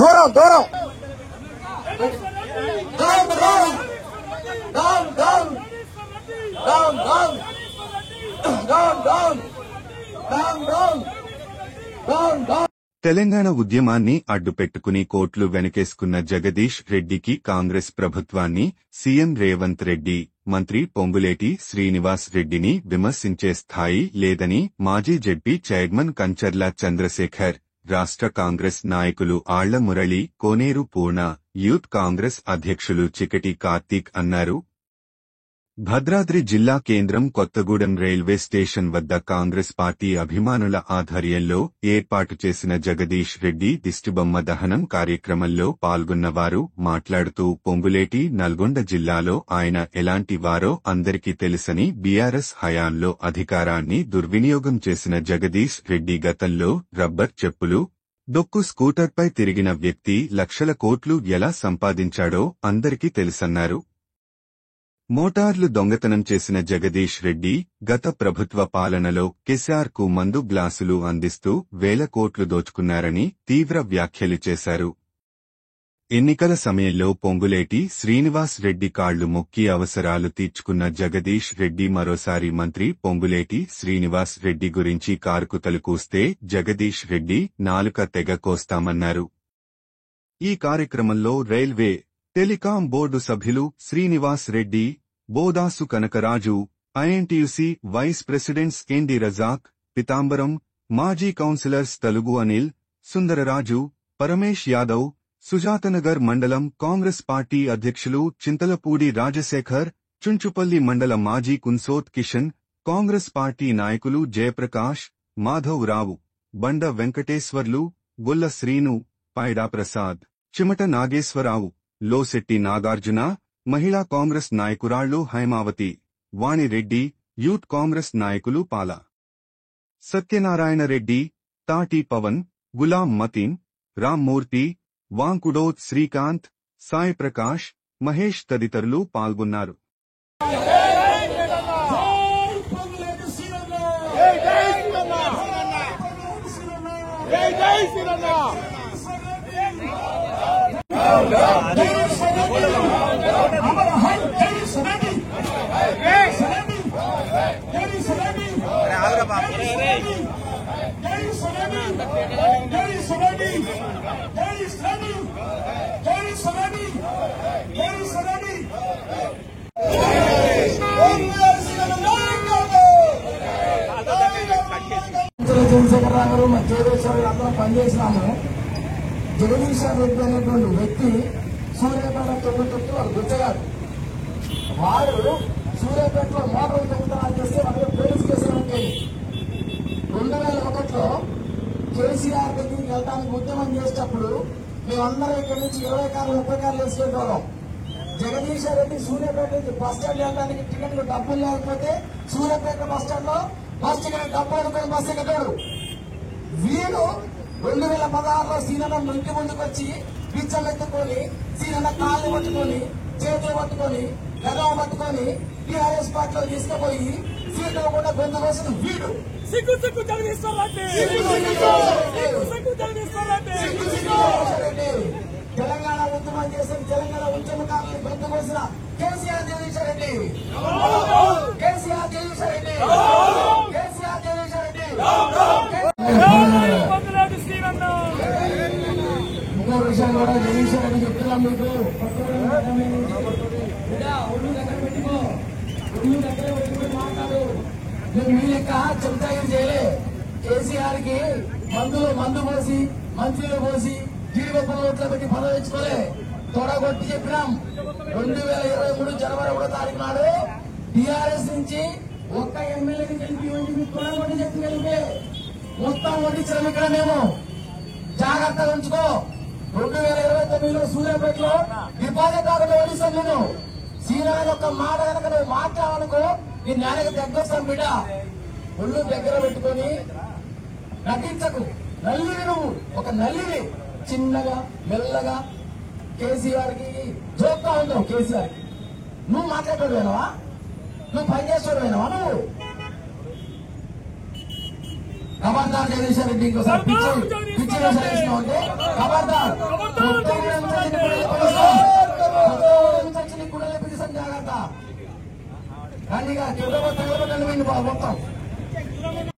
దూరం దూరం తెలంగాణ ఉద్యమాన్ని అడ్డుపెట్టుకుని కోట్లు వెనకేసుకున్న జగదీష్ రెడ్డికి కాంగ్రెస్ ప్రభుత్వాన్ని, సీఎం రేవంత్ రెడ్డి, మంత్రి పొంగులేటి శ్రీనివాస్ రెడ్డిని విమర్శించే స్థాయి లేదని మాజీ జెడ్పీ చైర్మన్ కంచర్ల చంద్రశేఖర్, రాష్ట్ర కాంగ్రెస్ నాయకులు ఆళ్ల మురళి, కోనేరు పూర్ణ, యూత్ కాంగ్రెస్ అధ్యక్షులు చికటి కార్తీక్ అన్నారు. భద్రాద్రి జిల్లా కేంద్రం కొత్తగూడెం రైల్వే స్టేషన్ వద్ద కాంగ్రెస్ పార్టీ అభిమానుల ఆధ్వర్యంలో ఏర్పాటు చేసిన జగదీష్ రెడ్డి దిష్టిబొమ్మ దహనం కార్యక్రమంలో పాల్గొన్నవారు మాట్లాడుతూ పొంగులేటి నల్గొండ జిల్లాలో ఆయన ఎలాంటి వారో అందరికీ తెలుసని, బీఆర్ఎస్ హయాంలో అధికారాన్ని దుర్వినియోగం చేసిన జగదీష్ రెడ్డి గతంలో రబ్బర్ చెప్పులు, డొక్కు స్కూటర్పై తిరిగిన వ్యక్తి లక్షల కోట్లు ఎలా సంపాదించాడో అందరికీ తెలుసన్నారు. మోటార్లు దొంగతనం చేసిన జగదీష్ రెడ్డి గత ప్రభుత్వ పాలనలో కేసీఆర్ కు మందు గ్లాసులు అందిస్తూ వేల కోట్లు దోచుకున్నారని తీవ్ర వ్యాఖ్యలు చేశారు. ఎన్నికల సమయంలో పొంగులేటి శ్రీనివాస్ రెడ్డి కాళ్లు మొక్కి అవసరాలు తీర్చుకున్న జగదీష్ రెడ్డి మరోసారి మంత్రి పొంగులేటి శ్రీనివాస్ రెడ్డి గురించి కారుకుతలు కూస్తే జగదీష్ రెడ్డి నాలుక తెగ కోస్తామన్నారు. ఈ కార్యక్రమంలో రైల్వే టెలికాం బోర్డు సభ్యులు Srinivas Reddy, Bodasu Kanakaraju, INTUC vice presidents ND Razak, Pitambaram, మాజీ కౌన్సిలర్స్ తలుగు అనిల్, సుందరరాజు, పరమేష్ యాదవ్, సుజాతనగర్ మండలం కాంగ్రెస్ పార్టీ అధ్యక్షులు చింతలపూడి రాజశేఖర్, చుంచుపల్లి మండల మాజీ కున్సోత్ కిషన్, కాంగ్రెస్ పార్టీ నాయకులు జయప్రకాష్, మాధవ్ రావు, బండ వెంకటేశ్వర్లు, గొల్ల శ్రీను, పైడా ప్రసాద్, చిమట నాగేశ్వరరావు, లోశెట్టి నాగార్జున, మహిళా కాంగ్రెస్ నాయకురాళ్లు హైమావతి, వాణిరెడ్డి, యూత్ కాంగ్రెస్ నాయకులు పాల సత్యనారాయణ రెడ్డి, తాటి పవన్, గులాం మతీన్, రామ్మూర్తి, వాంకుడోత్ శ్రీకాంత్, సాయి ప్రకాష్, మహేష్ తదితరులు పాల్గొన్నారు. చంద్రశేఖరరావు మధ్యదేశ్వరి అందరం పనిచేసినాము. జగదీష్ రెడ్డి అనేటువంటి వ్యక్తి సూర్యాపేట తొమ్మిది వాళ్ళు గుర్తగారు. వారు సూర్యాపేటలో మోటార్లు దొంగతనాలు చేస్తే వాళ్ళ పోలీస్ కేసులు ఉంటాయి. 2001లో కేసీఆర్ దగ్గరికి వెళ్ళడానికి ఉద్యమం చేసేటప్పుడు మేమందరం ఇక్కడి నుంచి 20 కార్లు 30 కార్లు వేసుకెళ్ళేవాళ్ళం. జగదీష్ రెడ్డి సూర్యాపేట నుంచి బస్ స్టాండ్ వెళ్ళడానికి టికెట్లు డబ్బులు లేకపోతే సూర్యాపేట బస్ స్టాండ్ లో బస్ టికెట్ డబ్బులు అనుకుని బస్సు ఎక్కాడు. వీరు 2016లో సీనన్న ఇంటి ముందుకు వచ్చి పిచ్చమెత్తుకొని సీనన్న కాళ్ళు పట్టుకొని చేతులు పట్టుకొని గదవ పట్టుకొని టీఆర్ఎస్ పార్టీలో తీసుకుపోయి సీట్లు కూడా గొంతు కోసం వీడు తెలంగాణ ఉద్యమం చేసిన తెలంగాణ ఉద్యమకారులను గొంతు కోసిన కేసీఆర్ జగదీష్ రెడ్డి, కేసీఆర్ జగదీష్ రెడ్డి, కేసీఆర్ జగదీష్ రెడ్డి. ఇంకో విషయం కూడా జగదీష్ రెడ్డి చెప్తున్నాం మీకు. ఒళ్ళు దగ్గర పెట్టుకో, ఒళ్ళు దగ్గర పెట్టుకుని మాట్లాడు. నేను మీ లెక్క చెప్తాయి చేయలే. కేసీఆర్ కి మందు పోసి మంత్రులు పోసి జీడిపప్పులు ఓట్ల పెట్టి పదవి తెచ్చుకోలే. తొడగొట్టి చెప్పినాం. 2023 జనవరి 1వ తారీఖు నాడు టీఆర్ఎస్ నుంచి ఒక్క ఎమ్మెల్యేని గెలిపి తొడగొట్టి చెప్పి గెలిపే మొత్తం ఓడించడం ఇక్కడ మేము. జాగ్రత్తగా ఉంచుకో. 2029లో సూర్యాపేటలో డిపాజిట్ ఆగడం ఓడిస్తాం నేను. సీనాని ఒక మాట కనుక నువ్వు మాట్లాడాలనుకో నీ న్యాయానికి దగ్గొస్తాం బిడ్డ. ఒళ్ళు దగ్గర పెట్టుకొని నటించకు. నల్లివి నువ్వు, ఒక నల్లివి. చిన్నగా మెల్లగా కేసీఆర్ కి జోక్తా ఉంటావు. కేసీఆర్ నువ్వు మాట్లాడేవాడు వేనవా? నువ్వు పనిచేసేవాడు వేనవా? నువ్వు ఖబర్దార్ జగదీశ్వర్ రెడ్డి ఇంకోసారి పిచ్చి వేషాలు అంటే ఖబర్దార్ గుడలు పిలిచాం జాగ్రత్త రండిగా మొత్తం